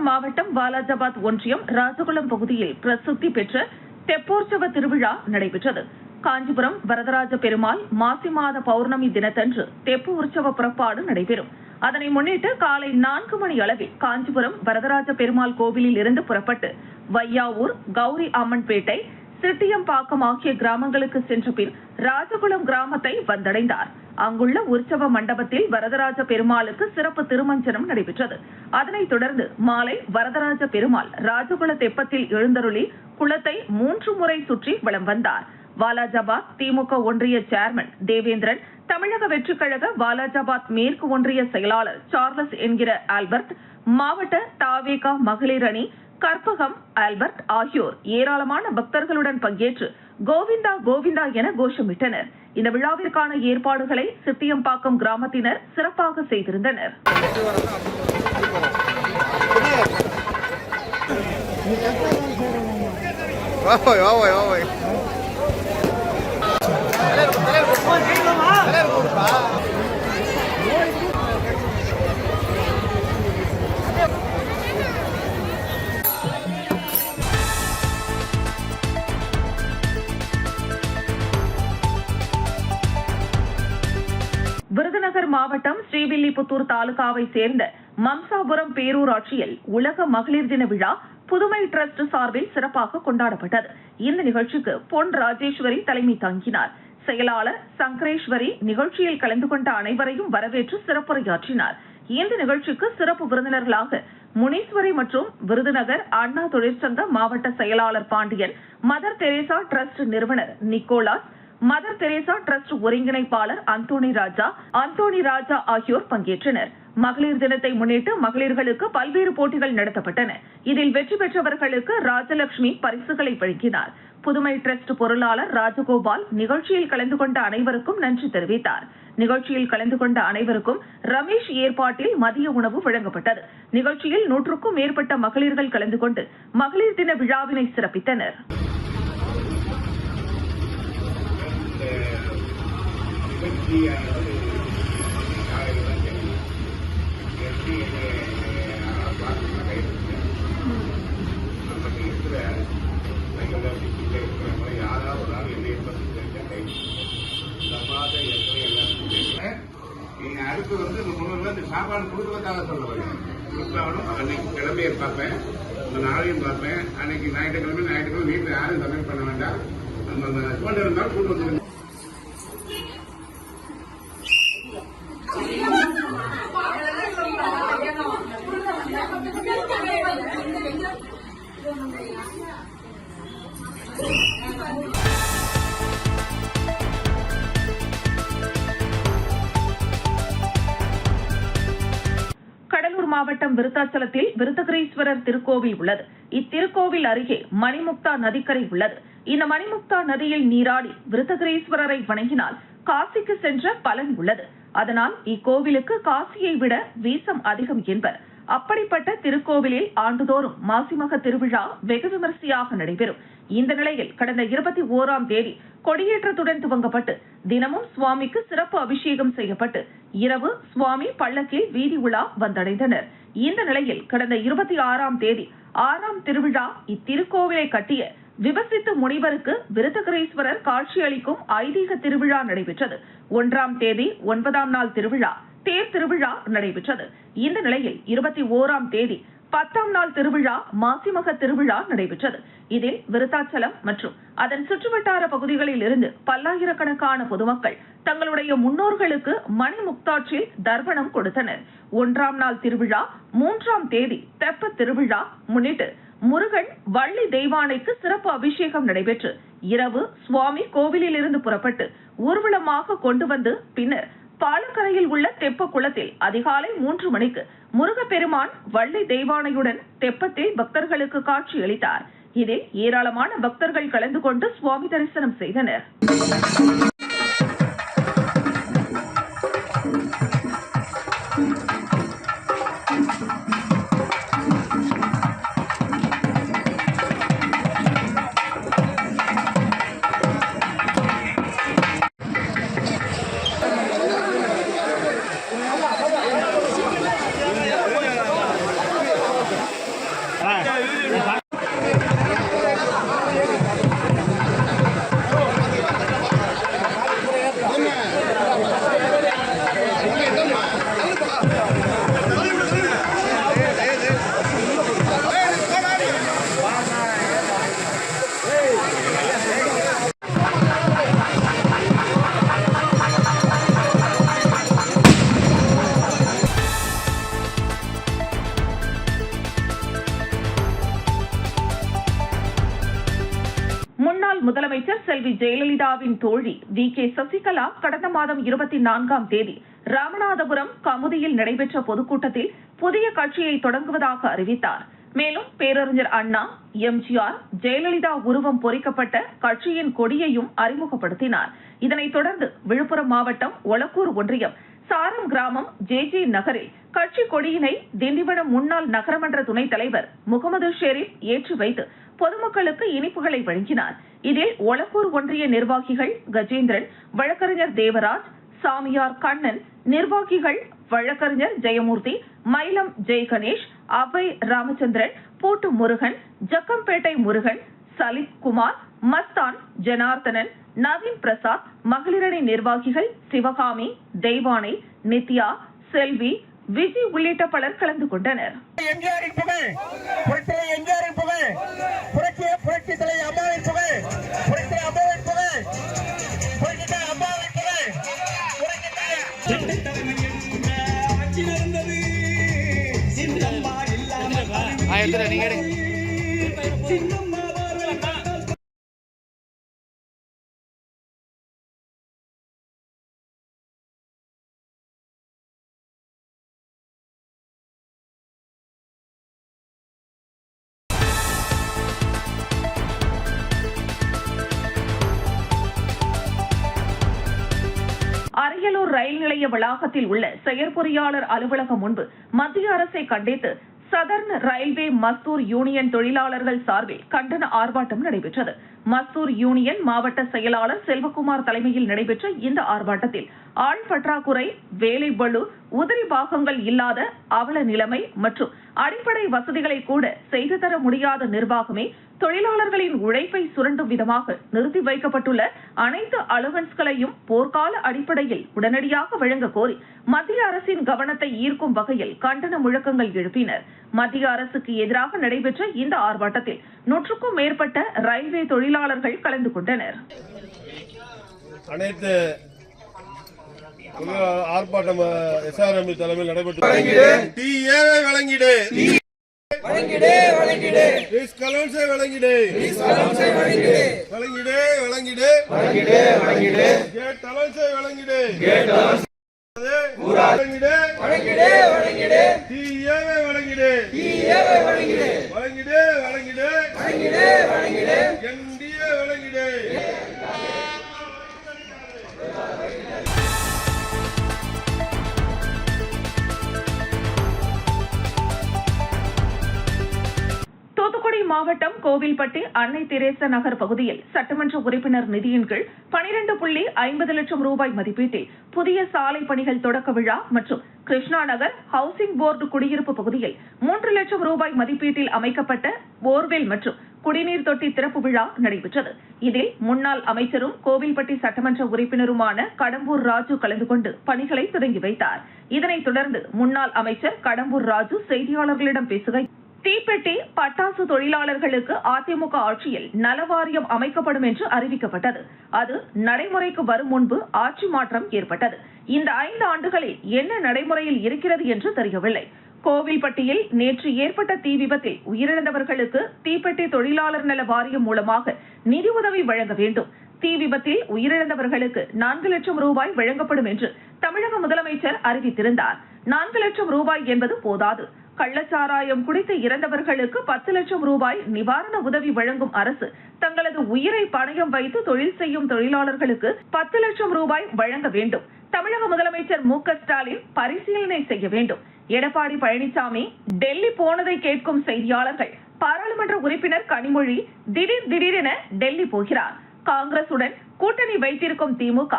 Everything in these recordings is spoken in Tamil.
மாவட்டம் வாலாஜாபாத் ஒன்றியம் ராஜகுளம் பகுதியில் பிரசித்தி பெற்ற தெப்போற்சவ திருவிழா நடைபெற்றது. காஞ்சிபுரம் வரதராஜ பெருமாள் மாசி மாத பௌர்ணமி தினத்தன்று தெப்பு உற்சவ புறப்பாடு நடைபெறும். அதனை முன்னிட்டு காலை 4 மணி அளவில் காஞ்சிபுரம் வரதராஜ பெருமாள் கோவிலில் இருந்து புறப்பட்டு வையாவூர், கௌரி அம்மன்பேட்டை, சிட்டியம்பாக்கம் ஆகிய கிராமங்களுக்கு சென்ற பின் ராஜகுளம் கிராமத்தை வந்தடைந்தார். அங்குள்ள உற்சவ மண்டபத்தில் வரதராஜ பெருமாளுக்கு சிறப்பு திருமஞ்சனம் நடைபெற்றது. அதனைத் தொடர்ந்து மாலை வரதராஜ பெருமாள் ராஜகுல தெப்பத்தில் எழுந்தருளி குளத்தை 3 முறை சுற்றி வலம் வந்தார். வாலாஜாபாத் திமுக ஒன்றிய சேர்மன் தேவேந்திரன், தமிழக வெற்றிக் கழக வாலாஜாபாத் மேற்கு ஒன்றிய செயலாளர் சார்லஸ் என்கிற ஆல்பர்ட், மாவட்ட தாவேகா மகளிர் அணி கற்பகம் ஆல்பர்ட் ஆகியோர் ஏராளமான பக்தர்களுடன் பங்கேற்று கோவிந்தா கோவிந்தா என கோஷமிட்டனர். இந்த விழாவிற்கான ஏற்பாடுகளை சிட்டியம்பாக்கம் கிராமத்தினர் சிறப்பாக செய்திருந்தனர். விருதுநகர் மாவட்டம் ஸ்ரீவில்லிபுத்தூர் தாலுகாவை சேர்ந்த மம்சாபுரம் பேரூராட்சியில் உலக மகளிர் தின விழா புதுமை டிரஸ்ட் சார்பில் சிறப்பாக கொண்டாடப்பட்டது. இந்த நிகழ்ச்சிக்கு பொன் ராஜேஸ்வரி தலைமை தாங்கினார். செயலாளர் சங்கரேஸ்வரி நிகழ்ச்சியில் கலந்து கொண்ட அனைவரையும் வரவேற்று சிறப்புரையாற்றினார். இந்த நிகழ்ச்சிக்கு சிறப்பு விருந்தினர்களாக முனீஸ்வரி மற்றும் விருதுநகர் அண்ணா தொழிற்சங்க மாவட்ட செயலாளர் பாண்டியன், மதர் தெரேசா டிரஸ்ட் நிறுவனர் நிக்கோலாஸ், மதர் தெரேசா டிரஸ்ட் ஒருங்கிணைப்பாளர் அந்தோணி ராஜா ஆகியோர் பங்கேற்றனர். மகளிர் தினத்தை முன்னிட்டு மகளிர்களுக்கு பல்வேறு போட்டிகள் நடத்தப்பட்டன. இதில் வெற்றி பெற்றவர்களுக்கு ராஜலட்சுமி பரிசுகளை வழங்கினார். புதுமை டிரஸ்ட் பொருளாளர் ராஜகோபால் நிகழ்ச்சியில் கலந்து கொண்ட அனைவருக்கும் நன்றி தெரிவித்தார். நிகழ்ச்சியில் கலந்து கொண்ட அனைவருக்கும் ரமேஷ் ஏற்பாட்டில் மதிய உணவு வழங்கப்பட்டது. நிகழ்ச்சியில் 100க்கும் மேற்பட்ட மகளிர்கள் கலந்து கொண்டு மகளிர் தின விழாவினை சிறப்பித்தனர். அடுத்து வந்து இந்த சாப்பாடு கொடுக்கறதுக்காக சொல்ல கொடுத்தாலும் அன்னைக்கு கிளம்பியை பார்ப்பேன், நாளையும் பார்ப்பேன். அன்னைக்கு ஞாயிற்றுக்கிழமை வீட்டில் யாரும் சமையல் பண்ண வேண்டாம். நம்ம ஹஸ்பண்ட் இருந்தாலும் கூட்டு வந்து கடலூர் மாவட்டம் விருத்தாச்சலத்தில் விருத்தகிரீஸ்வரர் திருக்கோவில் உள்ளது. இத்திருக்கோவில் அருகே மணிமுக்தா நதிக்கரை உள்ளது. இந்த மணிமுக்தா நதியில் நீராடி விருத்தகிரீஸ்வரரை வணங்கினால் காசிக்கு சென்ற பலன் உள்ளது. அதனால் இக்கோவிலுக்கு காசியை விட வீசம் அதிகம் என்பர். அப்படிப்பட்ட திருக்கோவிலில் ஆண்டுதோறும் மாசிமக திருவிழா வெகு விமரிசையாக நடைபெறும். இந்த நிலையில் கடந்த 21ஆம் தேதி கொடியேற்றத்துடன் துவங்கப்பட்டு தினமும் சுவாமிக்கு சிறப்பு அபிஷேகம் செய்யப்பட்டு இரவு சுவாமி பல்லக்கில் வீதி உலா வந்தடைந்தனர். இந்த நிலையில் கடந்த 26ஆம் தேதி 6ஆம் திருவிழா இத்திருக்கோவிலை கட்டிய விபசித்து முனிவருக்கு விருத்தகிரீஸ்வரர் காட்சியளிக்கும் ஐதீக திருவிழா நடைபெற்றது. 1ஆம் தேதி 9ஆம் நாள் திருவிழா தேர் திருவிழா நடைபெற்றது. இந்த நிலையில் 21ஆம் தேதி 10ஆம் நாள் திருவிழா மாசிமக திருவிழா நடைபெற்றது. இதில் விருத்தாச்சலம் மற்றும் அதன் சுற்றுவட்டார பகுதிகளில் இருந்து பல்லாயிரக்கணக்கான பொதுமக்கள் தங்களுடைய முன்னோர்களுக்கு மணிமுக்தாற்றில் தர்ப்பணம் கொடுத்தனர். 1ஆம் நாள் திருவிழா 3ஆம் தேதி தெப்ப திருவிழா முன்னிட்டு முருகன் வள்ளி தெய்வானைக்கு சிறப்பு அபிஷேகம் நடைபெற்று இரவு சுவாமி கோவிலில் இருந்து புறப்பட்டு ஊர்வலமாக கொண்டு வந்து பின்னர் பாலக்கரையில் உள்ள தெப்ப குளத்தில் அதிகாலை 3 மணிக்கு முருகப்பெருமான் வள்ளி தெய்வானையுடன் தெப்பத்தில் பக்தர்களுக்கு காட்சியளித்தார். இதில் ஏராளமான பக்தர்கள் கலந்து கொண்டு சுவாமி தரிசனம் செய்தனர். செல்வி ஜெயலலிதாவின் தோழி V.K. சசிகலா கடந்த மாதம் 24ஆம் தேதி ராமநாதபுரம் கமுதியில் நடைபெற்ற பொதுக்கூட்டத்தில் புதிய கட்சியை தொடங்குவதாக அறிவித்தார். மேலும் பேரறிஞர் அண்ணா, எம்ஜிஆர், ஜெயலலிதா உருவம் பொறிக்கப்பட்ட கட்சியின் கொடியையும் அறிமுகப்படுத்தினார். இதனைத் தொடர்ந்து விழுப்புரம் மாவட்டம் ஒலக்கூர் ஒன்றியம் சாரம் கிராமம் JJ நகரில் கட்சி கொடியினை திண்டிவனம் முன்னாள் நகரமன்ற துணைத் தலைவர் முகமது ஷெரீப் ஏற்றி வைத்து பொதுமக்களுக்கு இனிப்புகளை வழங்கினார். இதில் ஒலக்கூர் ஒன்றிய நிர்வாகிகள் கஜேந்திரன், வழக்கறிஞர் தேவராஜ், சாமியார் கண்ணன், நிர்வாகிகள் வழக்கறிஞர் ஜெயமூர்த்தி, மயிலம் ஜெயகணேஷ், அபய் ராமச்சந்திரன், பூட்டு முருகன், ஜக்கம்பேட்டை முருகன், சலித் குமார், மஸ்தான், ஜனார்தனன், நவீன் பிரசாத், மகளிரணி நிர்வாகிகள் சிவகாமி, தெய்வானை, நித்யா, செல்வி, விஜய் உள்ளிட்ட பலர் கலந்து கொண்டனர். அரியலூர் ரயில் நிலைய வளாகத்தில் உள்ள செயற்பொறியாளர் அலுவலகம் முன்பு மத்திய அரசை கண்டித்து சதர்ன் ரயில்வே மஸ்தூர் யூனியன் தொழிலாளர்கள் சார்பில் கண்டன ஆர்ப்பாட்டம் நடைபெற்றது. மஸ்தூர் யூனியன் மாவட்ட செயலாளர் செல்வகுமார் தலைமையில் நடைபெற்ற இந்த ஆர்ப்பாட்டத்தில் ஆள் பற்றாக்குறை, வேலை பளு, உதிரி பாகங்கள் இல்லாத அவல நிலைமை மற்றும் அடிப்படை வசதிகளை கூட செய்து தர முடியாத நிர்வாகமே தொழிலாளர்களின் உழைப்பை சுரண்டும் விதமாக நிறுத்தி வைக்கப்பட்டுள்ள அனைத்து அலவன்ஸ்களையும் போர்க்கால அடிப்படையில் உடனடியாக வழங்க கோரி மத்திய அரசின் கவனத்தை ஈர்க்கும் வகையில் கண்டன முழக்கங்கள் எழுப்பினர். மத்திய அரசுக்கு எதிராக நடைபெற்ற இந்த ஆர்ப்பாட்டத்தில் 100க்கும் மேற்பட்ட ரயில்வே தொழிலாளர்கள் கலந்து கொண்டனர். அனைத்து ஆர்ப்பாட்டம் SRM தலைமையில் நடைபெற்றது. தூத்துக்குடி மாவட்டம் கோவில்பட்டி அன்னை தெரேசா நகர் பகுதியில் சட்டமன்ற உறுப்பினர் நிதியின் கீழ் 12.50 லட்சம் ரூபாய் மதிப்பீட்டில் புதிய சாலை பணிகள் தொடக்க விழா மற்றும் கிருஷ்ணா நகர் ஹவுசிங் போர்டு குடியிருப்பு பகுதியில் 3 லட்சம் ரூபாய் மதிப்பீட்டில் அமைக்கப்பட்ட போர்வெல் மற்றும் குடிநீர் தொட்டி திறப்பு விழா நடைபெற்றது. இதில் முன்னாள் அமைச்சரும் கோவில்பட்டி சட்டமன்ற உறுப்பினருமான கடம்பூர் ராஜு கலந்து கொண்டு பணிகளை தொடங்கி வைத்தார். இதனைத் தொடர்ந்து முன்னாள் அமைச்சர் கடம்பூர் ராஜு செய்தியாளர்களிடம் பேசுகையில், தீப்பெட்டி, பட்டாசு தொழிலாளர்களுக்கு அதிமுக ஆட்சியில் நலவாரியம் அமைக்கப்படும் என்று அறிவிக்கப்பட்டது. அது நடைமுறைக்கு வரும் முன்பு ஆட்சி மாற்றம் ஏற்பட்டது. இந்த 5 ஆண்டுகளில் என்ன நடைமுறையில் இருக்கிறது என்று தெரியவில்லை. கோவில்பட்டியில் நேற்று ஏற்பட்ட தீ விபத்தில் உயிரிழந்தவர்களுக்கு தீப்பெட்டி தொழிலாளர் நல வாரியம் மூலமாக நிதி உதவி வழங்க வேண்டும். தீ விபத்தில் உயிரிழந்தவர்களுக்கு 4 லட்சம் ரூபாய் வழங்கப்படும் என்று தமிழக முதலமைச்சர் அறிவித்திருந்தார். 4 லட்சம் ரூபாய் என்பது போதாது. கள்ளச்சாராயம் குடித்து இறந்தவர்களுக்கு 10 லட்சம் ரூபாய் நிவாரண உதவி வழங்கும் அரசு தங்களது உயிரை பணயம் வைத்து தொழில் செய்யும் தொழிலாளர்களுக்கு 10 லட்சம் ரூபாய் வழங்க வேண்டும். தமிழக முதலமைச்சர் மு.க. ஸ்டாலின் பரிசீலனை செய்ய வேண்டும். எடப்பாடி பழனிசாமி டெல்லி போனதை கேட்கும் செய்தியாளர்கள், பாராளுமன்ற உறுப்பினர் கனிமொழி திடீரென டெல்லி போகிறார். காங்கிரசுடன் கூட்டணி வைத்திருக்கும் திமுக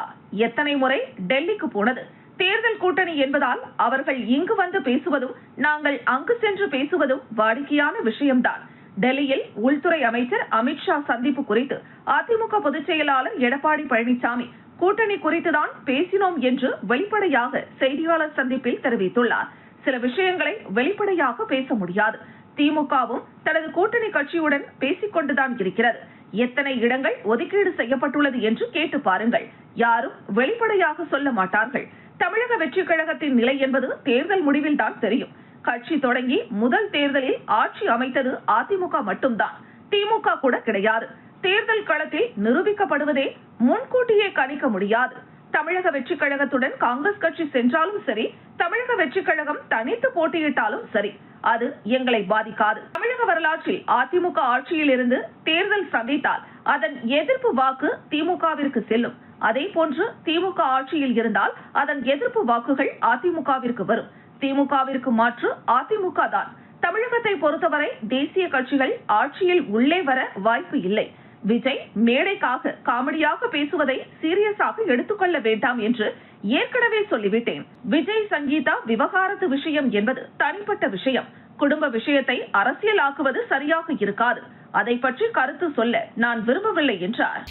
எத்தனை முறை டெல்லிக்கு போனது? தேர்தல் கூட்டணி என்பதால் அவர்கள் இங்கு வந்து பேசுவதும் நாங்கள் அங்கு சென்று பேசுவதும் வாடிக்கையான விஷயம்தான். டெல்லியில் உள்துறை அமைச்சர் அமித்ஷா சந்திப்பு குறித்து அதிமுக பொதுச் செயலாளர் எடப்பாடி பழனிசாமி கூட்டணி குறித்துதான் பேசினோம் என்று வெளிப்படையாக செய்தியாளர் சந்திப்பில் தெரிவித்துள்ளார். சில விஷயங்களை வெளிப்படையாக பேச முடியாது. திமுகவும் தனது கூட்டணி கட்சியுடன் பேசிக் கொண்டுதான் இருக்கிறது. எத்தனை இடங்கள் ஒதுக்கீடு செய்யப்பட்டுள்ளது என்று கேட்டு பாருங்கள். யாரும் வெளிப்படையாக சொல்ல மாட்டார்கள். தமிழக வெற்றிக் கழகத்தின் நிலை என்பது தேர்தல் முடிவில் தான் தெரியும். கட்சி தொடங்கி முதல் தேர்தலில் ஆட்சி அமைத்தது அதிமுக மட்டும்தான், திமுக கூட கிடையாது. தேர்தல் களத்தில் நிரூபிக்கப்படுவதே முன்கூட்டியே கணிக்க முடியாது. தமிழக வெற்றிக் கழகத்துடன் காங்கிரஸ் கட்சி சென்றாலும் சரி, தமிழக வெற்றிக் கழகம் தனித்து போட்டியிட்டாலும் சரி, அது எங்களை பாதிக்காது. தமிழக வரலாற்றில் அதிமுக ஆட்சியில் இருந்து தேர்தல் சந்தித்தால் அதன் எதிர்ப்பு வாக்கு திமுகவிற்கு செல்லும். அதே போன்று திமுக ஆட்சியில் இருந்தால் அதன் எதிர்ப்பு வாக்குகள் அதிமுகவிற்கு வரும். திமுகவிற்கு மாற்று அதிமுக தான். தமிழகத்தை பொறுத்தவரை தேசிய கட்சிகள் ஆட்சியில் உள்ளே வர வாய்ப்பு இல்லை. விஜய் மேடைக்காக காமெடியாக பேசுவதை சீரியஸாக எடுத்துக்கொள்ள வேண்டாம் என்று ஏற்கனவே சொல்லிவிட்டேன். விஜய் சங்கீதா விவகாரத்து விஷயம் என்பது தனிப்பட்ட விஷயம். குடும்ப விஷயத்தை அரசியலாக்குவது சரியாக இருக்காது. அதை பற்றி கருத்து சொல்ல நான் விரும்பவில்லை என்றார்.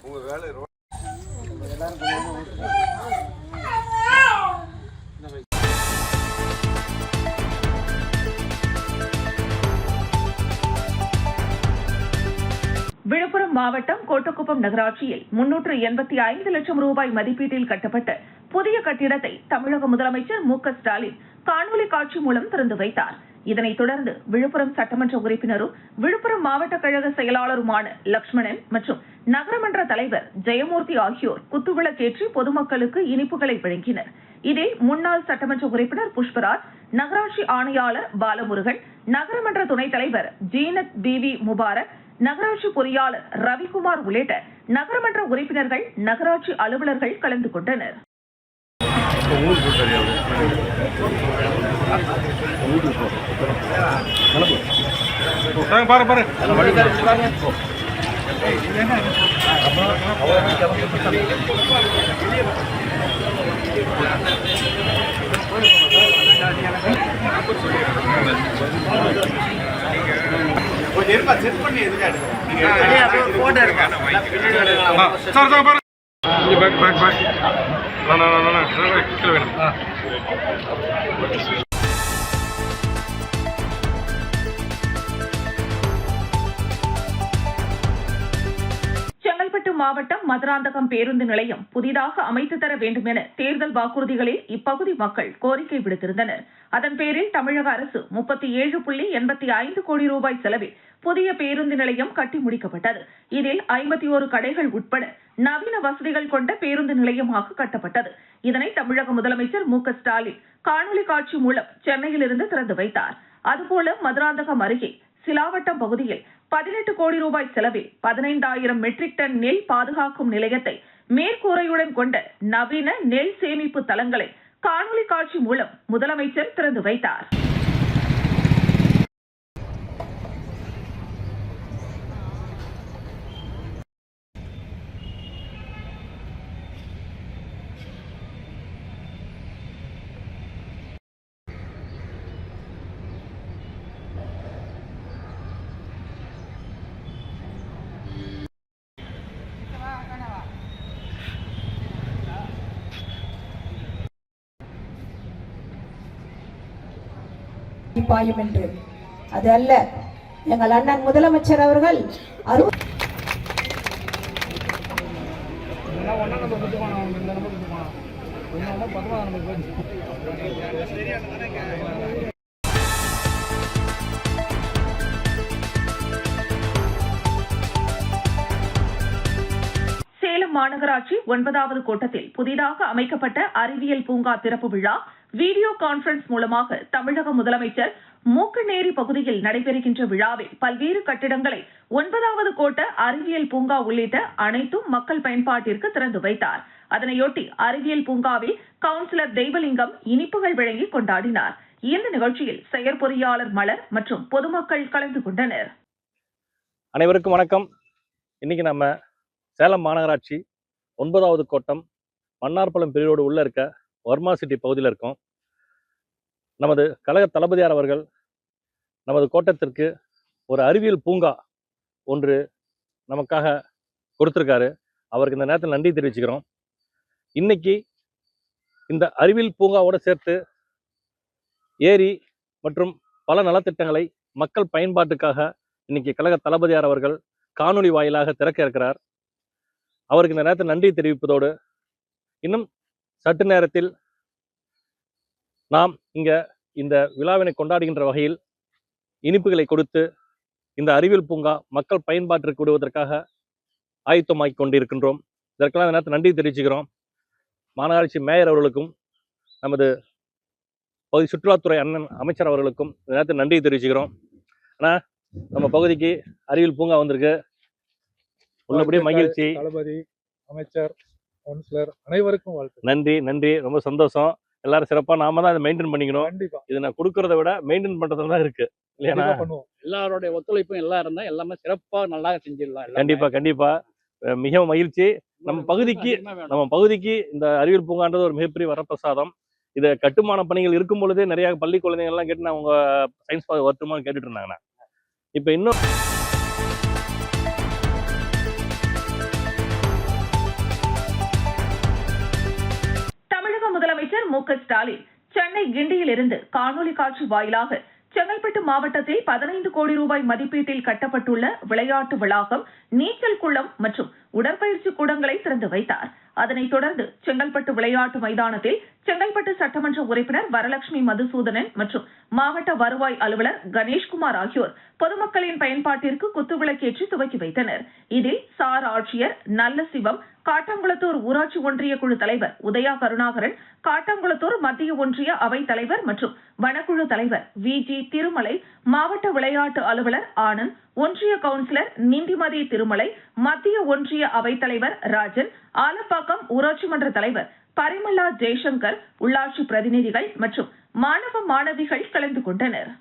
உங்க வேலை விழுப்புரம் மாவட்டம் கோட்டக்குப்பம் நகராட்சியில் 385 லட்சம் ரூபாய் மதிப்பீட்டில் கட்டப்பட்ட புதிய கட்டிடத்தை தமிழக முதலமைச்சர் மு.க.ஸ்டாலின் காணொலி காட்சி மூலம் திறந்து வைத்தார். இதனைத் தொடர்ந்து விழுப்புரம் சட்டமன்ற உறுப்பினரும் விழுப்புரம் மாவட்ட கழக செயலாளருமான லட்சுமணன் மற்றும் நகரமன்ற தலைவர் ஜெயமூர்த்தி ஆகியோர் குத்துவிளக்கேற்றி பொதுமக்களுக்கு இனிப்புகளை வழங்கினர். இதில் முன்னாள் சட்டமன்ற உறுப்பினர் புஷ்பராஜ், நகராட்சி ஆணையாளர் பாலமுருகன், நகரமன்ற துணைத் தலைவர் ஜீனத் பிவி முபாரக், நகராட்சி பொறியாளர் ரவிக்குமார் உள்ளிட்ட நகரமன்ற உறுப்பினர்கள், நகராட்சி அலுவலர்கள் கலந்து கொண்டனர். செங்கல்பட்டு மாவட்டம் மதுராந்தகம் பேருந்து நிலையம் புதிதாக அமைத்து தர வேண்டும் என தேர்தல் வாக்குறுதிகளில் இப்பகுதி மக்கள் கோரிக்கை விடுத்திருந்தனர். அதன் பேரில் தமிழக அரசு 37.85 கோடி ரூபாய் செலவில் புதிய பேருந்து நிலையம் கட்டி முடிக்கப்பட்டது. இதில் 51 கடைகள் உட்பட நவீன வசதிகள் கொண்ட பேருந்து நிலையமாக கட்டப்பட்டது. இதனை தமிழக முதலமைச்சர் மு.க.ஸ்டாலின் காணொலி காட்சி மூலம் சென்னையிலிருந்து திறந்து வைத்தார். அதுபோல மதுராந்தகம் அருகே சிலாவட்டம் பகுதியில் 18 கோடி ரூபாய் செலவில் 15,000 மெட்ரிக் டன் நெல் பாதுகாக்கும் நிலையத்தை மேற்கூரையுடன் கொண்ட நவீன நெல் சேமிப்பு தளங்களை காணொலி காட்சி மூலம் முதலமைச்சர் திறந்து வைத்தார். பாயும் என்று அது அல்ல. எங்கள் அண்ணன் முதலமைச்சர் அவர்கள் சேலம் மாநகராட்சி 9வது கோட்டத்தில் புதிதாக அமைக்கப்பட்ட அறிவியல் பூங்கா திறப்பு விழா வீடியோ கான்பரன்ஸ் மூலமாக தமிழக முதலமைச்சர் மூக்கநேரி பகுதியில் நடைபெறுகின்ற விழாவில் பல்வேறு கட்டிடங்களை 9வது கோட்ட அறிவியல் பூங்கா உள்ளிட்ட அனைத்தும் மக்கள் பயன்பாட்டிற்கு திறந்து வைத்தார். அதனையொட்டி அறிவியல் பூங்காவில் கவுன்சிலர் தெய்வலிங்கம் இனிப்புகள் வழங்கி கொண்டாடினார். இந்த நிகழ்ச்சியில் செயற்பொறியாளர் மலர் மற்றும் பொதுமக்கள் கலந்து கொண்டனர். அனைவருக்கும் வணக்கம். இன்னைக்கு நம்ம சேலம் மாநகராட்சி 9வது கோட்டம் மன்னார்பள்ளம் பிரிவோடு உள்ள இருக்க வர்மா சிட்டி பகுதியில் இருக்கோம். நமது கழக தளபதியார் அவர்கள் நமது கோட்டத்திற்கு ஒரு அறிவியல் பூங்கா ஒன்று நமக்காக கொடுத்துருக்காரு. அவருக்கு இந்த நேரத்தில் நன்றி தெரிவிச்சுக்கிறோம். இன்னைக்கு இந்த அறிவியல் பூங்காவோடு சேர்த்து ஏரி மற்றும் பல நலத்திட்டங்களை மக்கள் பயன்பாட்டுக்காக இன்னைக்கு கழக தளபதியார் அவர்கள் காணொலி வாயிலாக திறக்க இருக்கிறார். அவருக்கு இந்த நேரத்தில் நன்றி தெரிவிப்பதோடு இன்னும் சற்று நேரத்தில் நாம் இங்க இந்த விழாவினை கொண்டாடுகின்ற வகையில் இனிப்புகளை கொடுத்து இந்த அறிவியல் பூங்கா மக்கள் பயன்பாட்டிற்கு விடுவதற்காக ஆயத்தமாக்கி கொண்டிருக்கின்றோம். இதற்கெல்லாம் இந்த நேரத்தில் நன்றி தெரிவிச்சுக்கிறோம். மாநகராட்சி மேயர் அவர்களுக்கும் நமது பகுதி சுற்றுலாத்துறை அமைச்சர் அவர்களுக்கும் இந்த நேரத்தில் நன்றி தெரிவிச்சுக்கிறோம். ஆனால் நம்ம பகுதிக்கு அறிவியல் பூங்கா வந்திருக்கு. உள்ளபடியே மகிழ்ச்சி. தளபதி, அமைச்சர், கவுன்சிலர் அனைவருக்கும் வாழ்த்து. நன்றி நன்றி, ரொம்ப சந்தோஷம். எல்லாரும் சிறப்பாக நாம தான் இதை மெயின்டைன் பண்ணிக்கணும். கண்டிப்பா இது நான் கொடுக்கறத விட மெயின்டைன் பண்றதுல தான் இருக்கு இல்லையா? பண்ணுவோம். எல்லாரோடைய ஒத்துழைப்பும் எல்லாம் இருந்தா எல்லாமே சிறப்பாக நல்லா செஞ்சிடலாம். கண்டிப்பா கண்டிப்பா, மிகவும் மகிழ்ச்சி. நம்ம பகுதிக்கு இந்த அறிவியல் பூங்கான்றது ஒரு மிகப்பெரிய வரப்பிரசாதம். இதை கட்டுமான பணிகள் இருக்கும் பொழுதே நிறைய பள்ளி குழந்தைகள் எல்லாம் கேட்டு நான் உங்க சயின்ஸ் பார்க் வருமானு கேட்டுட்டு இருந்தாங்கண்ணா. இப்ப இன்னும் தமிழக முதலமைச்சர் மு.க. ஸ்டாலின் சென்னை கிண்டியில் இருந்து காணொலி காட்சி வாயிலாக செங்கல்பட்டு மாவட்டத்தில் 15 கோடி ரூபாய் மதிப்பீட்டில் கட்டப்பட்டுள்ள விளையாட்டு வளாகம், நீச்சல் குளம் மற்றும் உடற்பயிற்சி கூடங்களை திறந்து வைத்தார். அதனைத் தொடர்ந்து செங்கல்பட்டு விளையாட்டு மைதானத்தில் செங்கல்பட்டு சட்டமன்ற உறுப்பினர் வரலட்சுமி மதுசூதனன் மற்றும் மாவட்ட வருவாய் அலுவலர் கணேஷ்குமார் ஆகியோர் பொதுமக்களின் பயன்பாட்டிற்கு குத்துவிளக்கேற்றி துவக்கி வைத்தனர். இதில் சார் ஆட்சியர் நல்லசிவம், காட்டாங்குளத்தூர் ஊராட்சி ஒன்றிய குழு தலைவர் உதயா கருணாகரன், காட்டாங்குளத்தூர் மத்திய ஒன்றிய அவைத் தலைவர் மற்றும் வனக்குழு தலைவர் வி.ஜி. திருமலை, மாவட்ட விளையாட்டு அலுவலர் ஆனந்த், ஒன்றிய கவுன்சிலர் நிந்திமதி திருமலை, மத்திய ஒன்றிய அவைத் தலைவர் ராஜன், ஆலப்பாக்கம் ஊராட்சி மன்ற தலைவர் பரிமலா ஜெய்சங்கர், உள்ளாட்சி பிரதிநிதிகள் மற்றும் மாணவ மாணவிகள் கலந்து கொண்டனர்.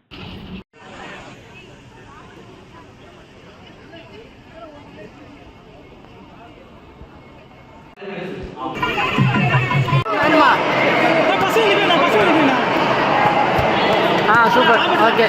சூப்பர். ஓகே.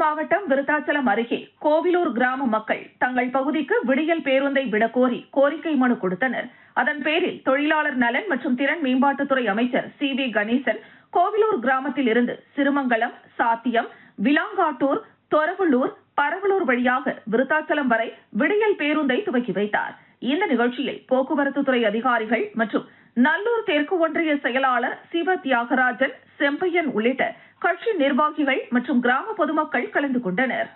மாவட்டம் விருத்தாச்சலம் அருகே கோவிலூர் கிராம மக்கள் தங்கள் பகுதிக்கு விடியல் பேருந்தை விடக்கோரி கோரிக்கை மனு கொடுத்தனர். அதன் பேரில் தொழிலாளர் நலன் மற்றும் திறன் மேம்பாட்டுத்துறை அமைச்சர் சி.வி. கணேசன் கோவிலூர் கிராமத்தில் இருந்து சிறுமங்கலம், சாத்தியம், விலாங்காட்டூர், தொரவலூர், பரவலூர் வழியாக விருத்தாச்சலம் வரை விடியல் பேருந்தை துவக்கி வைத்தார். இந்த நிகழ்ச்சியில் போக்குவரத்து துறை அதிகாரிகள் மற்றும் நல்லூர் தெற்கு ஒன்றிய செயலாளர் சிவ தியாகராஜன், செம்பையன் உள்ளிட்ட கட்சி நிர்வாகிகள் மற்றும் கிராம பொதுமக்கள் கலந்து கொண்டனர்.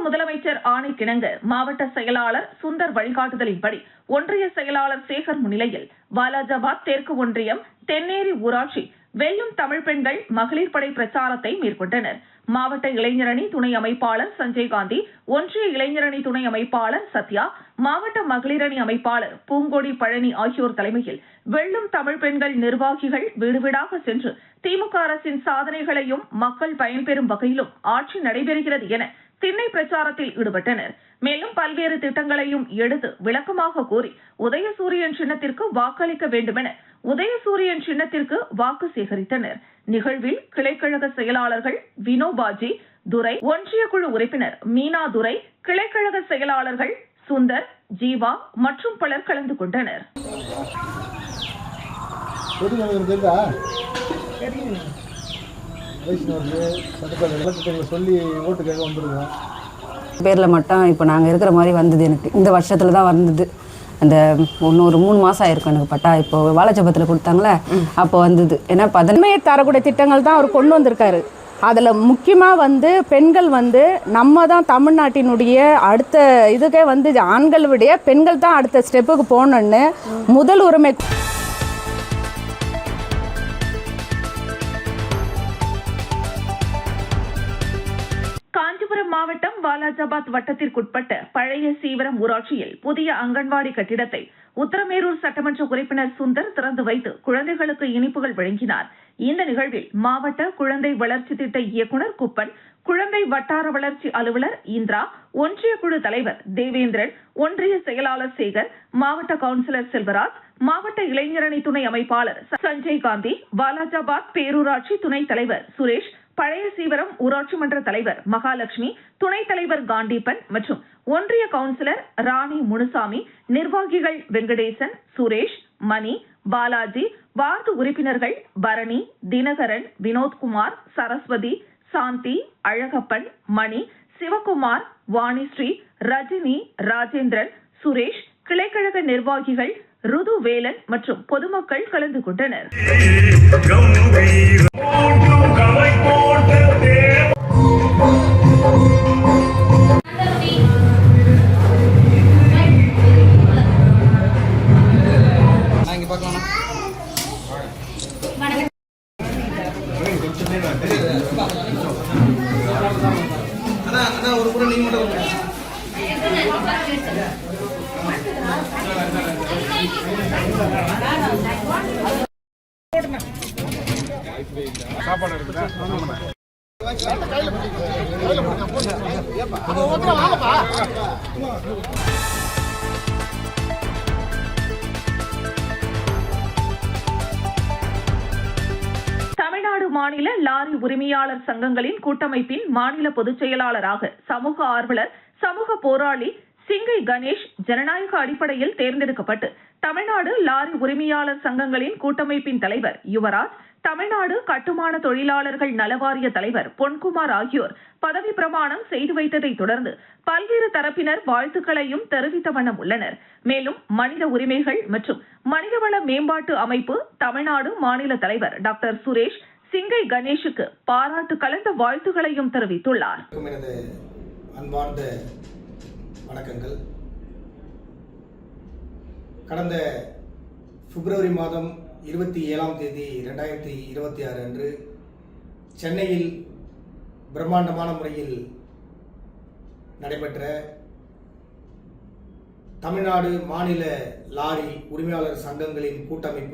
முதலமைச்சர் ஆணைக்கிணங்க மாவட்ட செயலாளர் சுந்தர் வழிகாட்டுதலின்படி ஒன்றிய செயலாளர் சேகர் முன்னிலையில் வாலாஜாபாத் தெற்கு ஒன்றியம் தென்னேரி ஊராட்சி வெல்லும் தமிழ் பெண்கள் மகளிர் படை பிரச்சாரத்தை மேற்கொண்டனர். மாவட்ட இளைஞரணி துணை அமைப்பாளர் சஞ்சய் காந்தி, ஒன்றிய இளைஞரணி துணை அமைப்பாளர் சத்யா, மாவட்ட மகளிரணி அமைப்பாளர் பூங்கொடி பழனி ஆகியோர் தலைமையில் வெல்லும் தமிழ் பெண்கள் நிர்வாகிகள் வீடு வீடாக சென்று திமுக அரசின் சாதனைகளையும் மக்கள் பயன்பெறும் வகையிலும் ஆட்சி நடைபெறுகிறது என திண்ணை பிரச்சாரத்தில் ஈடுபட்டனர். மேலும் பல்வேறு திட்டங்களையும் எடுத்து விளக்கமாக கூறி உதயசூரியன் சின்னத்திற்கு வாக்களிக்க வேண்டுமென உதயசூரியன் சின்னத்திற்கு வாக்கு சேகரித்தனர். நிகழ்வில் கிளைக்கழக செயலாளர்கள் வினோபாஜி, துரை, ஒன்றிய குழு உறுப்பினர் மீனா துரை, கிளைக்கழக செயலாளர்கள் சுந்தர், ஜீவா மற்றும் பலர் கலந்து கொண்டனர். வைஷ்ணவருக்கு சட்டப்பேரவை நலத்திட்டங்களை சொல்லி ஓட்டு கேட்க வந்துருக்கோம். பேரில் மட்டும் இப்போ நாங்கள் இருக்கிற மாதிரி வந்தது. எனக்கு இந்த வருஷத்தில் தான் வந்தது. அந்த ஒரு 3 மாதம் ஆயிருக்கும் எனக்கு பட்டா. இப்போ வாழைச்சபத்தில் கொடுத்தாங்களே அப்போ வந்தது. ஏன்னா நன்மையை தரக்கூடிய திட்டங்கள் தான் அவர் கொண்டு வந்திருக்காரு. அதில் முக்கியமாக பெண்கள் நம்ம தான் தமிழ்நாட்டினுடைய அடுத்த இதுக்கே ஆண்களை விட பெண்கள் தான் அடுத்த ஸ்டெப்புக்கு போகணுன்னு முதல் உரிமை. காஞ்சிபுரம் மாவட்டம் வாலாஜாபாத் வட்டத்திற்குட்பட்ட பழைய சீவரம் ஊராட்சியில் புதிய அங்கன்வாடி கட்டிடத்தை உத்தரமேரூர் சட்டமன்ற உறுப்பினர் சுந்தர் திறந்து வைத்து குழந்தைகளுக்கு இனிப்புகள் வழங்கினார். இந்த நிகழ்வில் மாவட்ட குழந்தை வளர்ச்சி திட்ட இயக்குநர் குப்பன், குழந்தை வட்டார வளர்ச்சி அலுவலர் இந்திரா, ஒன்றிய குழு தலைவர் தேவேந்திரன், ஒன்றிய செயலாளர் சேகர், மாவட்ட கவுன்சிலர் செல்வராஜ், மாவட்ட இளைஞரணி துணை அமைப்பாளர் சஞ்சய் காந்தி, வாலாஜாபாத் பேரூராட்சி துணைத் தலைவர் சுரேஷ், பழைய சீவரம் ஊராட்சி மன்ற தலைவர் மகாலட்சுமி, துணைத் தலைவர் காண்டீபன் மற்றும் ஒன்றிய கவுன்சிலர் ராணி முனுசாமி, நிர்வாகிகள் வெங்கடேசன், சுரேஷ், மணி, பாலாஜி, வார்டு உறுப்பினர்கள் பரணி, தினகரன், வினோத்குமார், சரஸ்வதி, சாந்தி, அழகப்பன், மணி, சிவகுமார், வாணிஸ்ரீ, ரஜினி, ராஜேந்திரன், சுரேஷ், கிளைக்கழக நிர்வாகிகள் ருதுவேலன் மற்றும் பொதுமக்கள் கலந்து கொண்டனர். தமிழ்நாடு மாநில லாரி உரிமையாளர் சங்கங்களின் கூட்டமைப்பின் மாநில பொதுச் செயலாளராக சமூக ஆர்வலர், சமூக போராளி சிங்கை கணேஷ் ஜனநாயக அடிப்படையில் தேர்ந்தெடுக்கப்பட்டு தமிழ்நாடு லாரி உரிமையாளர் சங்கங்களின் கூட்டமைப்பின் தலைவர் யுவராஜ், தமிழ்நாடு கட்டுமான தொழிலாளர்கள் நலவாரிய தலைவர் பொன்குமார் ஆகியோர் பதவி பிரமாணம் செய்து வைத்ததை தொடர்ந்து பல்வேறு தரப்பினர் வாழ்த்துக்களையும் தெரிவித்த வண்ணம் உள்ளனர். மேலும் மனித உரிமைகள் மற்றும் மனிதவள மேம்பாட்டு அமைப்பு தமிழ்நாடு மாநில தலைவர் டாக்டர் சுரேஷ் சிங்கை கணேஷுக்கு பாராட்டு கலந்த வாழ்த்துக்களையும் தெரிவித்துள்ளார். அன்பார்ந்த வணக்கங்கள். கடந்த பிப்ரவரி மாதம் 27ஆம் தேதி 2026 அன்று சென்னையில் பிரம்மாண்டமான முறையில் நடைபெற்ற தமிழ்நாடு மாநில லாரி உரிமையாளர் சங்கங்களின் கூட்டமைப்பு